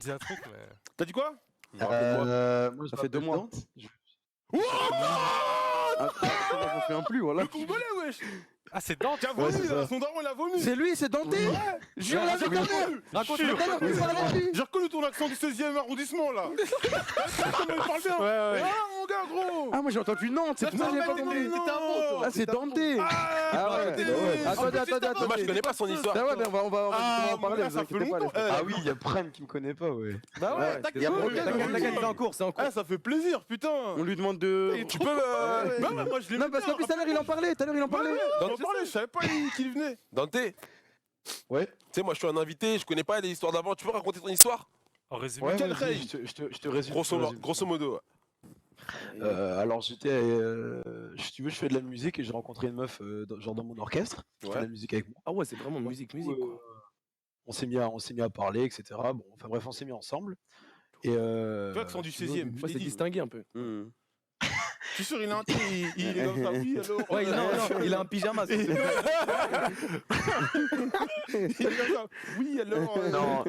Dis un truc, mais. T'as dit quoi? Moi, Ça fait 2 mois. Wouah Je me souviens plus, voilà. Le Congolais, wesh! Ah, c'est Dante. Qui a vomi, là, son daron, il a vomi! C'est lui, c'est Dante. Jure la vie de ta mère. Raconte-le. J'ai reconnu ton accent du 16e arrondissement, là! Comment il parle bien! Ouais. Ah, mon gars, gros! Ah, moi j'ai entendu Nantes, c'est pour ça que j'ai pas compris. Ah, c'est Dante. Ah ouais. Attendez. Moi, je connais pas son histoire. Ah ouais, mais on va en parler, vous ça fait inquiétez pas. longtemps. Ah oui, il y a Prime qui me connaît pas, ouais. Bah ouais, t'inquiète, c'est en cours, c'est en cours. Ah, ça fait plaisir, putain! On lui demande de... Tu peux Bah ouais, moi je l'ai Non, parce qu'en plus tout à l'heure il en parlait, j'en parlais, je savais pas qu'il venait. Dante, tu Ouais. sais, moi, je suis un invité, je connais pas les histoires d'avant. Tu peux raconter ton histoire? En résumé. Ouais, Quelle vas-y, règle je te résume. Grosso modo. Ouais. Alors j'étais, si tu veux, je fais de la musique et j'ai rencontré une meuf genre dans mon orchestre qui fait de la musique avec moi. Ah ouais, c'est vraiment musique, Du coup, quoi. on s'est mis à parler, etc. Bon, enfin bref, on s'est mis ensemble. Et Toi, accent du 16e. Moi c'est distingué un peu. Je suis sûr, il a un thé, il est dans sa vie, alors. Ouais, non, il a un pyjama. Il est comme ça. Oui, alors.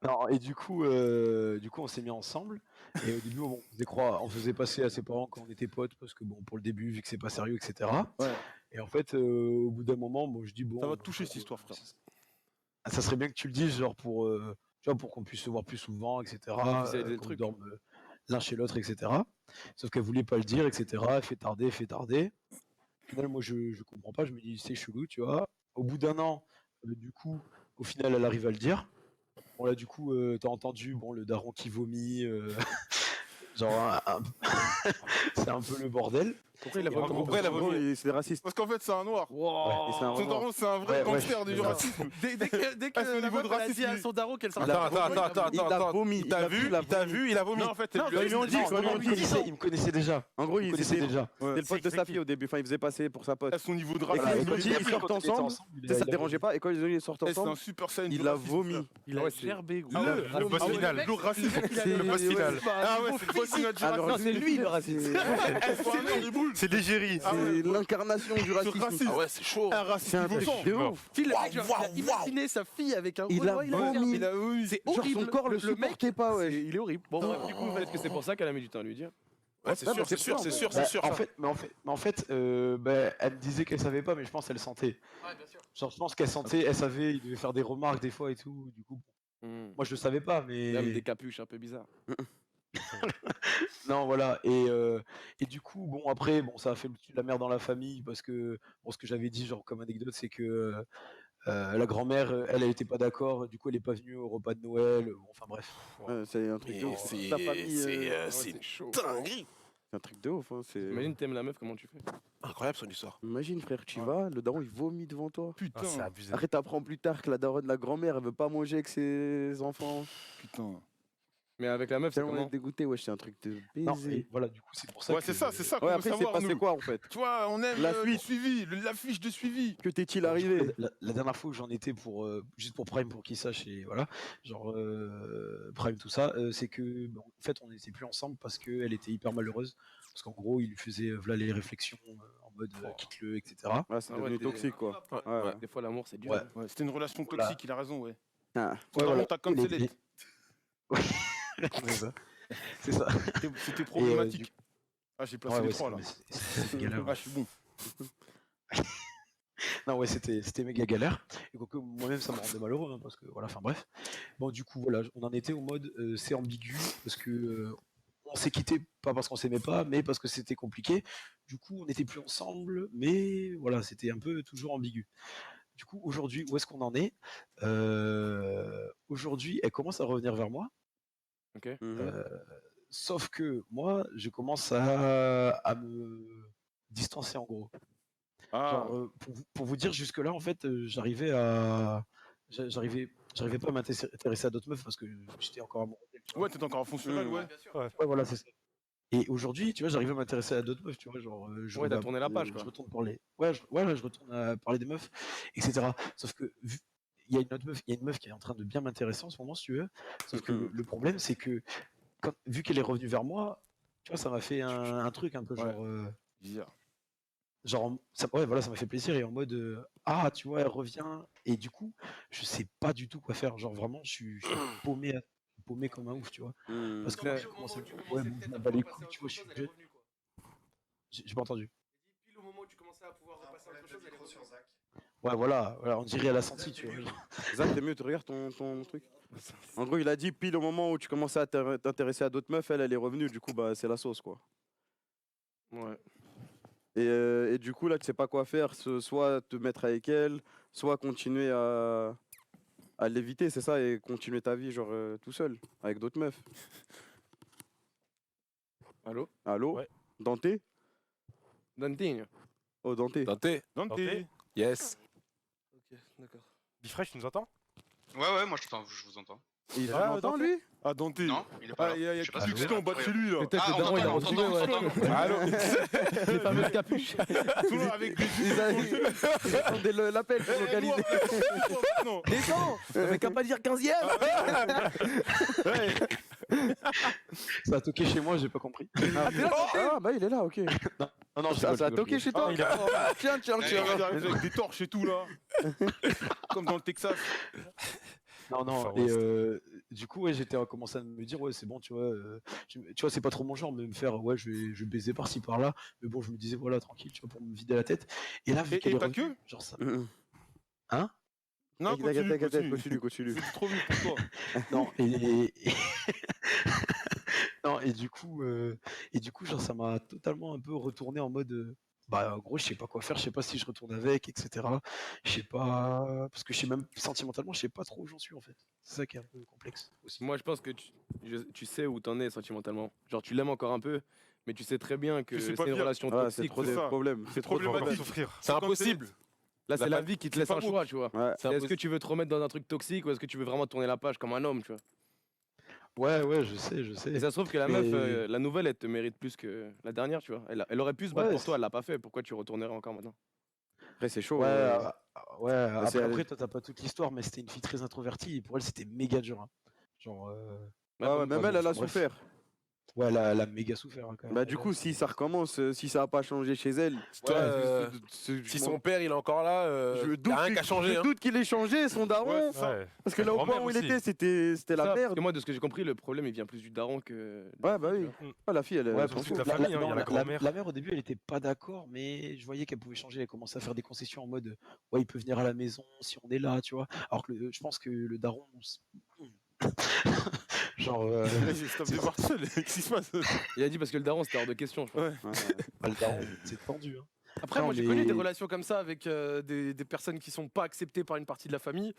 non, et du coup, on s'est mis ensemble. Et au début, bon, on faisait passer à ses parents quand on était potes parce que bon, pour le début, vu que c'est pas sérieux, etc. Ouais. Et en fait, au bout d'un moment, bon, je dis bon. Ça va te toucher cette histoire, frère. Ça serait bien que tu le dises, genre pour, tu vois, pour qu'on puisse se voir plus souvent, etc. vous avez des qu'on trucs. dorme l'un chez l'autre, etc. Sauf qu'elle voulait pas le dire, etc. Elle fait tarder. Au final, moi, je comprends pas. Je me dis, c'est chelou, tu vois. Au bout d'un an, du coup, au final, elle arrive à le dire. Bon, là, du coup, t'as entendu, bon, le daron qui vomit, genre, c'est un peu le bordel. Pourquoi il a Pourquoi il a vomi? C'est raciste. Parce qu'en fait, c'est un noir. Et c'est un Son daron, c'est un vrai Ouais, gangster du c'est ça. racisme. Dès Ah, c'est au que la niveau de meuf elle a dit racisme, à lui. son daron qu'elle s'en Attends. vomi. Il t'a vu, il a vomi. Non, en fait, Non, lui, ils lui ont dit, Non, ils lui ont dit. il me connaissait déjà. En gros, Il me il connaissait était déjà. le pote de sa fille au début. Enfin, il faisait passer pour sa pote. à son niveau de Et racisme. quand Voilà, ils et ont dit quand ils sortent on était ensemble, ça te dérangeait pas. Et quand ils sortent C'est un ensemble, super scène. il a vomi. Il a gerbé, gros. Le boss final. Le racisme. Le boss final. Ah ouais, c'est le boss final du racisme. Non, c'est lui le raciste. C'est l'égérie. C'est l'incarnation du racisme. Ah ouais, c'est chaud. Un racisme C'est un vivant. truc de ouf. Le mec, genre, il a imaginé sa fille avec un Il a vomi. Il a oui. C'est Genre horrible. son corps le supportait pas, ouais. Il est horrible. Bon, bref, du coup, Peut-être que c'est pour ça qu'elle a mis du temps à lui dire. Ouais, c'est sûr. En fait, elle me disait qu'elle savait pas, mais je pense qu'elle sentait. Ouais, bien sûr. Genre, je pense qu'elle sentait, elle savait, il devait faire des remarques des fois et tout. Du coup, moi je le savais pas, mais. Même des capuches un peu bizarres. Non, voilà. Et du coup, bon, après, bon, ça a fait la merde dans la famille parce que, bon, ce que j'avais dit, genre, comme anecdote, c'est que la grand-mère, elle était pas d'accord. Du coup, elle est pas venue au repas de Noël. Bon, enfin, bref. C'est un truc de ouf. C'est Ta famille, c'est chaud. dinguerie. C'est un truc de ouf. Imagine, t'aimes la meuf, comment tu fais? Incroyable son histoire. Imagine, frère, tu vas, le daron il vomit devant toi. Putain. C'est abusé. Après, t'apprends plus tard que la daronne, la grand-mère, elle veut pas manger avec ses enfants. Putain. Mais avec la meuf, c'est tellement dégoûté, ouais, c'est un truc de Non, baiser. et voilà, du coup, c'est pour ça. Ouais, que- c'est ça qu'on Ouais, veut après, c'est savoir, passé nous. quoi en fait? Tu vois, on aime La le suite. suivi, la fiche de suivi. Que t'est-il arrivé? La dernière fois où j'en étais pour juste pour Prime pour qu'il sache et voilà genre Prime tout ça c'est que bon, en fait on n'était plus ensemble parce qu'elle était hyper malheureuse parce qu'en gros il lui faisait voilà les réflexions en mode quitte-le etc. Ouais, c'est devenu toxique quoi. Ouais. Des fois, l'amour c'est dur. Ouais. Ouais, c'était une relation Voilà. toxique, il a raison, ouais. Ah. Ton daron t'a Il cancellé. était- Ouais. c'est ça c'est ça. C'était problématique. Ah, j'ai placé Ouais, les ouais, trois, là. c'est galère. Ah, je suis bon. Non ouais c'était méga galère et quoique moi-même ça me rendait malheureux hein, parce que voilà enfin bref bon du coup voilà on en était au mode c'est ambigu parce que on s'est quitté pas parce qu'on s'aimait pas mais parce que c'était compliqué du coup on n'était plus ensemble mais voilà c'était un peu toujours ambigu du coup aujourd'hui où est-ce qu'on en est aujourd'hui elle commence à revenir vers moi Ok. sauf que moi je commence à me distancer en gros. Ah, Genre, pour vous dire, jusque-là, en fait, j'arrivais pas à m'intéresser à d'autres meufs parce que j'étais encore amoureux d'elle, tu vois. ouais, t'es encore fonctionnel, ouais. Ouais, voilà, c'est ça. Et aujourd'hui, tu vois, j'arrivais à m'intéresser à d'autres meufs, tu vois, genre, Ouais, t'as tourné la page, quoi. je retourne parler. Ouais, je retourne à parler des meufs, etc. Sauf que, il y a une meuf qui est en train de bien m'intéresser en ce moment, si tu veux. Sauf que le problème, c'est que, vu qu'elle est revenue vers moi, tu vois, ça m'a fait un truc un peu Ouais. genre. Bizarre. Genre, ouais, voilà, ça m'a fait plaisir et en mode ah, tu vois, elle revient et du coup, je sais pas du tout quoi faire. Genre vraiment, je suis paumé. paumé comme un ouf, tu vois. Hmm. Parce que là, je commence à... Ouais, bon, je m'en bats les couilles, tu vois, je suis jeune. J'ai pas entendu. Pile au moment où tu commençais à pouvoir repasser à autre chose, elle est revenue. Ouais, voilà, on dirait elle a senti, tu vois. Zach, t'es mieux, tu regardes ton truc. En gros, il a dit pile au moment où tu commençais à t'intéresser à d'autres meufs, elle est revenue, du coup, bah, c'est la sauce, quoi. Ouais. Et du coup, là, tu sais pas quoi faire, soit te mettre avec elle, soit continuer à l'éviter, c'est ça, et continuer ta vie, genre, tout seul, avec d'autres meufs. Allô? Allô? Ouais. Dante? Danting. Oh, Dante. Dante, Dante. yes. Ok, d'accord. Bifresh, tu nous entends? Ouais, moi je vous entends. Il Ah, m'entend, Dante. lui? Ah, Dante. Non, il est pas Ah, là. il y a Je sais pas qui si vous êtes en là. bas de chez lui, là. Peut-être Ah, que Daron, il a on retrouvé, t'entend, ouais. on t'entend. Allô? Les fameuses capuches. Tout là, avec des Ils attendaient l'appel pour localiser. Non. Descends. T'avais qu'à pas dire 15ème. Ça a toqué chez moi, j'ai pas compris. Ah, bah, il est là, ok. Non, non, Ça a toqué chez toi? Ah, il a- Tiens, tiens, Ouais, tiens. Il arrive avec des torches et tout, là. Comme dans le Texas. Non, non, Far et West. du coup, ouais, j'étais commencé à me dire, ouais, c'est bon, tu vois, tu vois, c'est pas trop mon genre de me faire, ouais, je vais baiser par-ci par-là, mais bon, je me disais, voilà, tranquille, tu vois, pour me vider la tête. Et là, vu Et qu'elle est t'as revenue, que genre ça. Non, Continue. C'est trop vite pour toi. Non, non, et du coup, genre, ça m'a totalement un peu retourné en mode, bah, en gros, je sais pas quoi faire, je sais pas si je retourne avec, etc. Je sais pas, parce que je sais même, sentimentalement, je sais pas trop où j'en suis, en fait. C'est ça qui est un peu complexe aussi. Moi, je pense que tu sais où t'en es sentimentalement. Genre, tu l'aimes encore un peu, mais tu sais très bien que Tu sais c'est pas une bien. relation Ah, c'est toxique. trop c'est des ça. problèmes. C'est On va pas problématique. souffrir. C'est impossible. Là, c'est La la fa- vie qui te c'est laisse pas un beau. choix, tu vois. Ouais. Est-ce que tu veux te remettre dans un truc toxique ou est-ce que tu veux vraiment tourner la page comme un homme, tu vois? Ouais, je sais. Et ça se trouve que la Mais- meuf, la nouvelle, elle te mérite plus que la dernière, tu vois. Elle aurait pu se battre Ouais, pour toi, elle l'a pas fait. Pourquoi tu retournerais encore maintenant? Après, c'est chaud. Ouais, ouais, c'est- après toi, t'as pas toute l'histoire, mais c'était une fille très introvertie, et pour elle, c'était méga dur, hein. Genre, Ah ouais, comme même quoi, elle, elle a bref. souffert. ouais, elle a méga souffert, hein, quand même. Bah, du coup, si ça recommence, si ça a pas changé chez elle, Toi, si si son père il est encore là, je y doute, a rien qu'à changer. je hein. doute qu'il ait changé, son daron. Ouais, c'est ça. Ouais. Parce que là, au point Grand-mère où il aussi. était, c'était la Ça, parce merde. que moi, de ce que j'ai compris, le problème, il vient plus du daron que. Ouais, bah oui. Mm. Ah, la fille, elle Ouais, elle parce s'en que fout. la famille, hein, il y a non, la grand-mère. la mère, au début, elle était pas d'accord, mais je voyais qu'elle pouvait changer. Elle commençait à faire des concessions en mode, ouais, il peut venir à la maison si on est là, tu vois. Alors que je pense que le daron, genre, Vas-y, stop de voir seul. Qu'est-ce qui se passe? Il a dit parce que le daron, c'était hors de question, je pense. Ouais. bah, le daron, c'est tendu, hein. Après, Non, moi, j'ai mais- connu des relations comme ça avec des personnes qui sont pas acceptées par une partie de la famille.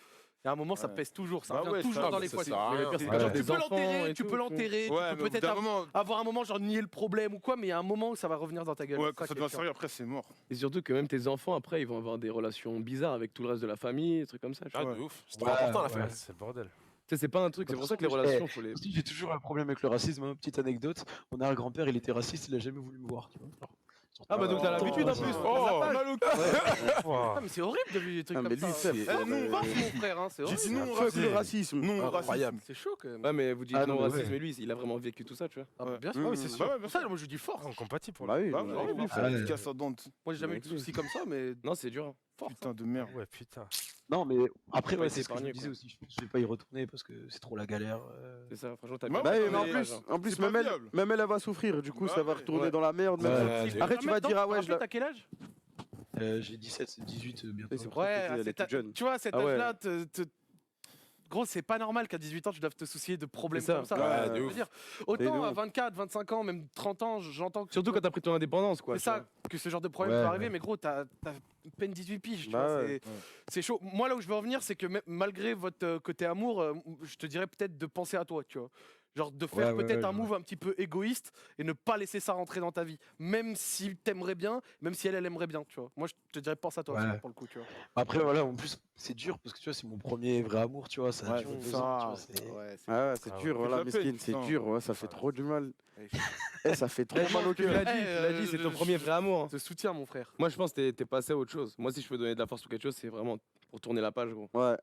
Et à un moment, ça Ouais. pèse toujours. Ça Bah revient ouais, toujours ça- dans les ça poids. sert à rien. Parce que Ouais. genre, Tu des peux enfants l'enterrer, et tu tout, peux l'enterrer, Ouais, tu mais peux au bout peut-être d'un moment, avoir un moment, genre nier le problème ou quoi, mais il y a un moment où ça va revenir dans ta gueule. ouais, C'est quand ça qui est devient chiant. sérieux, après, c'est mort. Et surtout que même tes enfants, après, ils vont avoir des relations bizarres avec tout le reste de la famille, des trucs comme ça. tu Ah, vois. de ouf. C'est Ouais, trop important la ouais. famille. C'est le bordel. Tu sais, c'est pas un truc, c'est pour ça que les Moi, relations, faut les. J'ai toujours un problème avec le racisme, hein. Petite anecdote, mon arrière-grand-père, il était raciste, il a jamais voulu me voir, tu vois. Ah bah donc t'as l'habitude en ouais. plus. Oh, la mal au cœur. Ah, mais c'est horrible de vivre des trucs Ah, mais comme lui, ça. c'est- Eh, nous, on va, mon frère, hein, c'est J'ai dit horrible. non, Fuck racisme. le racisme. Non, Incroyable. racisme. C'est chaud quand même. Ouais, mais vous dites Ah, non non, au mais racisme, ouais. mais lui, il a vraiment vécu tout ça, tu vois. Ah, bah, bien sûr. Mmh. Oui, c'est sûr. Bah ouais, bien Ça, sûr. moi, je dis force. Incompatible pour Bah lui. oui. Bah, bah, horrible, oui. il fait Ouais. la dédicace à Dante. Moi, j'ai jamais eu de soucis comme ça, mais Non, c'est dur. Hein. force. Putain de merde. Ouais, putain. Non, mais après, Pas ouais, été c'est ce que je me épargné, disais quoi. aussi. Je vais pas y retourner parce que c'est trop la galère. C'est ça, franchement, t'as Bah bien. ouais, Bah oui, mais en mais- plus, C'est pas même elle, viable. même elle va souffrir. Du coup, Bah ça va ouais. retourner Ouais. dans la merde. Ouais, même. ouais. Après, tu vas dire, ah ouais, je la. T'as quel âge? J'ai 17, 18 bientôt. C'est pour ça que Ouais, elle est c'est toute jeune. tu vois, cet Ah ouais. âge-là, gros, c'est pas normal qu'à 18 ans, tu doives te soucier de problèmes C'est ça. comme ça. Ouais, Je de veux ouf. dire, Et autant de à ouf. 24, 25 ans, même 30 ans, j'entends que. Surtout quand t'as pris ton indépendance, quoi. C'est ça, que ce genre de problème Ouais, peut arriver, ouais. mais gros, t'as peine 18 piges, tu Bah vois, ouais. c'est chaud. Moi, là où je veux en venir, c'est que malgré votre côté amour, je te dirais peut-être de penser à toi, tu vois. Genre de faire Ouais, peut-être ouais, un move un petit peu égoïste et ne pas laisser ça rentrer dans ta vie. Même si t'aimerais bien, même si elle aimerait bien, tu vois. Moi, je te dirais pense à toi Ouais. aussi, pour le coup, tu vois. Après, voilà, en plus, c'est dur parce que tu vois, c'est mon premier vrai amour, tu vois. Ça a Ouais, duré c'est 2 ans, tu vois. ça. c'est- Ouais, Ah ouais, c'est Ah ouais. dur, Fais voilà, la peine, mesquine, c'est putain. dur, ouais, ça fait trop du mal. Ouais. Eh, ça fait trop mal au Tu l'as cœur. dit, c'est ton premier vrai amour. hein. Je te soutiens, mon frère. Moi, je pense que t'es passé à autre chose. Moi, si je peux donner de la force pour quelque chose, c'est vraiment pour tourner la page, gros. Ouais.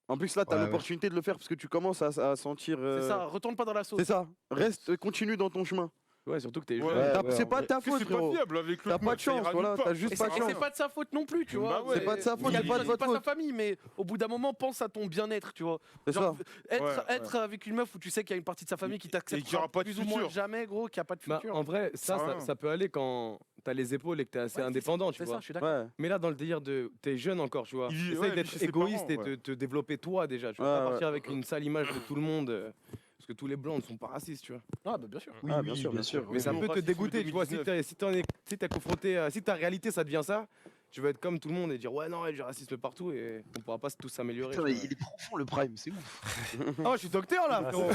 En plus, là, t'as Ouais, ouais. l'opportunité de le faire parce que tu commences à sentir. C'est ça, retourne pas dans la sauce. C'est ça. Reste, continue dans ton chemin. Ouais, surtout que t'es Ouais. jeune. Ouais, C'est en pas vrai. ta Que faute, c'est pas frérot. fiable avec T'as l'autre pas meuf, de ça chance, ira voilà, nulle part. t'as juste Et pas de c'est chance. pas de sa faute non plus, tu vois. Bah ouais. C'est pas de sa faute, Il c'est pas de dit votre pas sa faute. famille, mais au bout d'un moment, pense à ton bien-être, tu vois. C'est ça. Genre, être Ouais. avec une meuf où tu sais qu'il y a une partie de sa famille qui Et qu'il y t'acceptera aura pas de plus ou moins futur. jamais, gros, qu'il n'y a pas de Bah, futur. en vrai, ça, Ah. ça peut aller quand t'as les épaules et que t'es assez Ouais, indépendant, tu c'est vois. ça, je suis d'accord. Ouais. Mais là, dans le délire de. T'es jeune encore, tu vois. Il vit- Essaye ouais, il vit d'être chez ses égoïste parents, et ouais. te développer toi déjà. Tu Ouais, vas pas ouais. partir avec une sale image de tout le monde. Parce que tous les blancs ne sont pas racistes, tu vois. Ah, bah bien sûr. Oui, Ah, oui, bien sûr, bien sûr. Mais ça oui. peut te Racisme dégoûter, tu vois. Si 2019. t'es confronté à. Si ta réalité, ça devient ça, tu vas être comme tout le monde et dire ouais, non, ouais, du racisme partout et on pourra pas tous s'améliorer. Putain, tu mais vois. il est profond le prime, c'est ouf. Oh, je suis docteur là, frérot.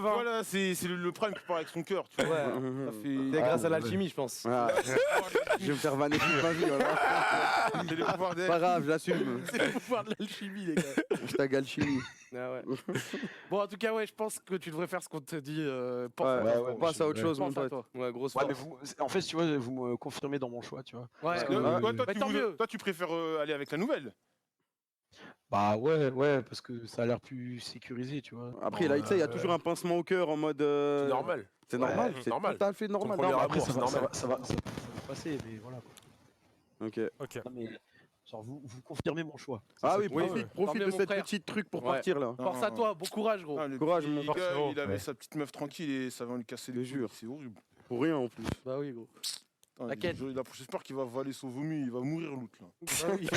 Voilà, c'est le prime qui part avec son cœur, tu vois. Ouais. Ça fait- C'est grâce à ouais. l'alchimie, je pense. Ah, je vais me faire vanner toute ma vie, voilà. C'est les pouvoirs des- Pas grave, j'assume. C'est le pouvoir de l'alchimie, les gars. Je tag alchimie. Ah ouais. Bon, en tout cas, ouais, je pense que tu devrais faire ce qu'on te dit. Pense Ouais, à toi, ouais, gros. on passe à autre chose, mon Pense à pote. toi. Ouais, grosse Ouais, force. mais en fait, tu vois, vous me confirmez dans mon choix, tu vois. Ouais, Parce ouais. que- Toi, Bah, tant mieux. toi, tu préfères aller avec la nouvelle. Bah ouais, parce que ça a l'air plus sécurisé, tu vois. Après, là, tu sais, il y a toujours un pincement au cœur en mode. C'est normal. C'est normal, Ouais, c'est normal. tout à fait normal. Ton premier Non, mais Après, amour, ça c'est va, ça, normal. va, ça, va, ça va passer, mais voilà. Quoi. Ok. Ok. Non, mais genre, vous confirmez mon choix. Ah oui, Oui, profite, Tant profite mieux, de mon cette frère. petite truc pour Ouais. partir là. Force à toi, bon courage, gros. Ah, le Courage, petit mon gars, frérot. il avait Ouais. sa petite meuf tranquille et ça va lui casser les Je jure. couilles. C'est horrible. Pour rien en plus. Bah oui, gros. Putain, T'inquiète. J'espère qu'il va avaler son vomi, il va mourir l'autre là. Bah oui.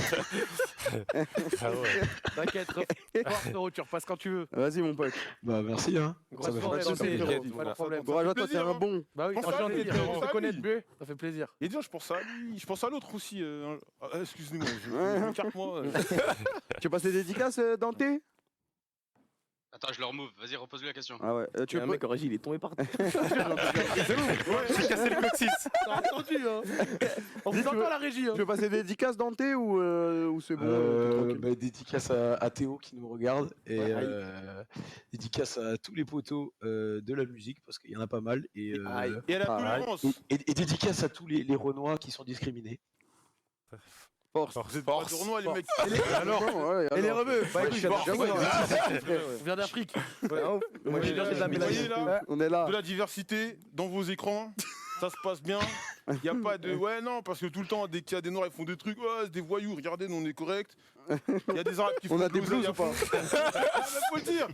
Ah ouais. T'inquiète, fort, frérot, tu repasses quand tu veux. Vas-y, mon pote. Bah merci, hein. Grosse Ça va forêt, faire dans super le plaisir. thé, pas de problème. Courage à toi, plaisir, t'es un hein. bon. Bah oui, Pense à enchanté, lui, frérot. pense On à se connaît lui. peu, ça fait plaisir. Et déjà, je pense à lui, je pense à l'autre aussi. Excusez-moi, je m'écarte-moi. Tu veux passer des dédicaces, Dante? Attends, je le remove. Vas-y, repose-lui la question. Ah ouais. Tu Tu veux un pas- mec en régie, il est tombé par terre. J'ai cassé le coccyx. T'as entendu, hein. On vous Dis, tu entend veux- à la régie, hein. Tu veux passer des dédicaces, Dante, ou c'est bon? t'es tranquille Bah, dédicace à Théo qui nous regarde et dédicace à tous les poteaux de la musique parce qu'il y en a pas mal et, Aïe. Et à la Ah, tolérance. et dédicace à tous les Renois qui sont discriminés. Force. Vous êtes pas de Renoir, les mecs. Alors, ouais, Et les alors. rebeux. Bah écoute, je suis On vient d'Afrique. Moi j'ai cherché de la Vous voyez là, On est là. de la diversité dans vos écrans, ça se passe bien. Il n'y a pas de ouais non parce que tout le temps dès qu'il y a des noirs ils font des trucs, ouais, c'est des voyous, regardez, nous on est correct. Il y a des arabes qui font On a de des l'oseille blues à ou pas? fond. Ah, mais faut le dire.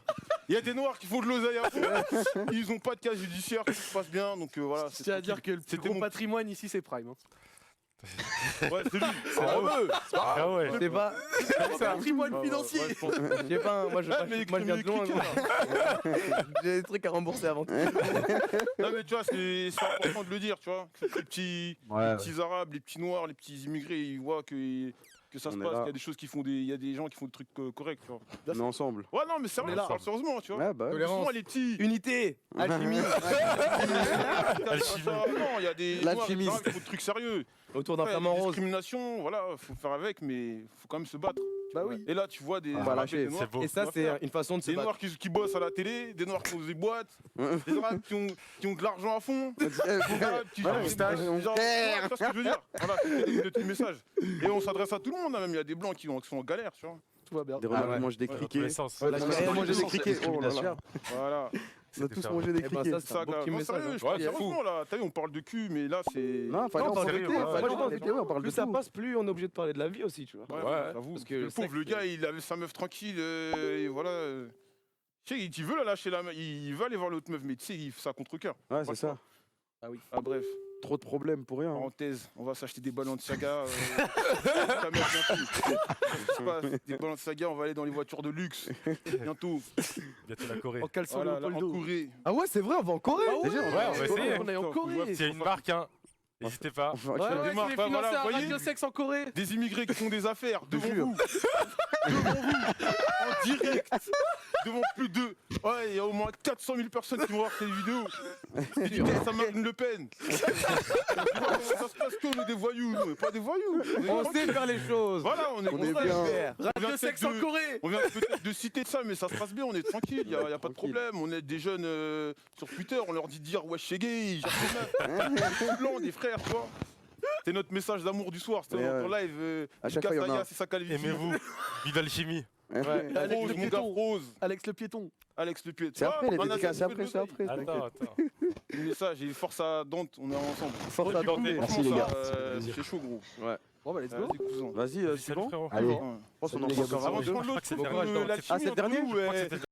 Il y a des noirs qui font de l'oseille à fond. Ils ont pas de cas judiciaire, tout se passe bien donc voilà. C'est à dire que le plus C'était gros mon- patrimoine ici, c'est Prime. hein. Ouais, c'est lui. C'est eux. Ah ouais. C'est pas. C'est un patrimoine Ouais, financier. ouais, je pense. J'ai pas. Moi je Ah, mais moi, je viens de loin. criminel, J'ai des trucs à rembourser avant tout. Non mais tu vois, c'est important de le dire, tu vois. Que les petits arabes, les petits noirs, les petits immigrés, ils voient que ça se On est passe, là. qu'il y a des choses qui font il y a des gens qui font des trucs corrects, tu vois. On est ensemble. Ouais non mais c'est On est vrai, là. je parle sérieusement, tu vois. Ouais, bah. Tolérance. Souvent les petits. Unité. Alchimie. Alchimie. Non, il y a des noirs L'alchimiste. arabes qui font des trucs sérieux. Autour d'un Ouais, flamant la rose. discrimination, voilà, faut faire avec, mais faut quand même se battre. Bah oui. Et là, tu vois des va arabes et lâcher. des noirs. C'est beau. Et ça c'est une façon de se Des battre. noirs qui bossent à la télé, des noirs qui ont des boîtes, des arabes qui ont de l'argent à fond. Des arabes qui Ouais, ont moustache. genre, tu vois ce que je veux dire. Voilà, c'est des petits messages. Et on s'adresse à tout le monde, hein, même il y a des blancs qui sont en galère, tu vois. Tout va bien. Des renards ouais. qui mangent des Dans tous criquets. les sens. Ouais, Là, parce on que a mangé des c'est criquets. Oh là là. discrimination. Voilà. On a tous mangé des Eh ben, criquets. ça, c'est un beau gars. petit Non, message. sérieux, je Ouais, parle c'est fou. sérieusement là. T'as vu, on parle de cul, mais là c'est. Non, fallait Non, en parce que- profiter. ouais, Fallait Moi, je en pense profiter, on parle de plus ça tout. passe, plus on est obligé de parler de la vie aussi, tu vois. Ouais, Ouais. j'avoue. Parce que Le le pauvre, sexe, le gars, il avait sa meuf tranquille, et voilà. Tu sais, il veut la lâcher la meuf, il veut aller voir l'autre meuf, mais tu sais, il fait ça contre cœur. Ouais, c'est ça. Ah oui. Ah bref, Trop de problèmes pour rien. parenthèse, on va s'acheter des ballons de saga. Ta meuf, bientôt. Qu'est-ce qui se passe Des ballons de saga, on va aller dans les voitures de luxe. Bientôt. Bientôt la Corée. En caleçon Voilà, là, en Léopoldo. Corée. Ah ouais, c'est vrai, on va en Corée. Ah ouais, Déjà, ouais, on va essayer. On est en Corée. S'il y a une marque, hein, n'hésitez pas. Enfin, Ouais, tu vois, ouais, démarre, je vais bah, financer voilà, un voyez radio sexe en Corée. Des immigrés qui font des affaires devant jure. vous. Devant vous. En direct. Devant plus de. Ouais, il y a au moins 400 000 personnes qui vont voir ces vidéos. Et tu dis, ça Marine Le Pen. Tu vois comment ça se passe qu'on est des voyous, nous, on est pas des voyous. On sait faire les choses. Voilà, on est On est vrai. bien. On vient Radio sexe en peut-être de- Corée. On vient peut-être de citer ça, mais ça se passe bien, on est tranquille, il n'y a pas de Tranquille. problème. On est des jeunes sur Twitter, on leur dit de dire ouais, je suis gay, ils cherchent des meufs. Des blancs, des frères, tu vois. C'est notre message d'amour du soir, c'était Mais notre live. à chaque fois, il y en a. C'est sa calvitie. Aimez-vous. Vive Alchimie. Alex Rose, le mon gars, piéton. Rose. Alex le piéton. Alex le pied. C'est après, les Van Hazard, dédicaces, c'est il fait après, de c'est l'oseille. après. Attends, attends. Mais ça, j'ai force à Dante, on est ensemble. Force Ouais, à tu Dante. connais, Merci, franchement, les gars, ça, ça fait plaisir. c'est chaud, gros. Bon bah let's go. Vas-y, cousin. Vas-y, Salut, suivant. frérot. Allez. Ouais. Je pense qu'on Salut, en les gars, encore bonne Avant un. de prendre Je crois l'autre, que c'est faut le que dernier. la Ah, c'est le team entre dernier nous, Je crois que ouais. c'était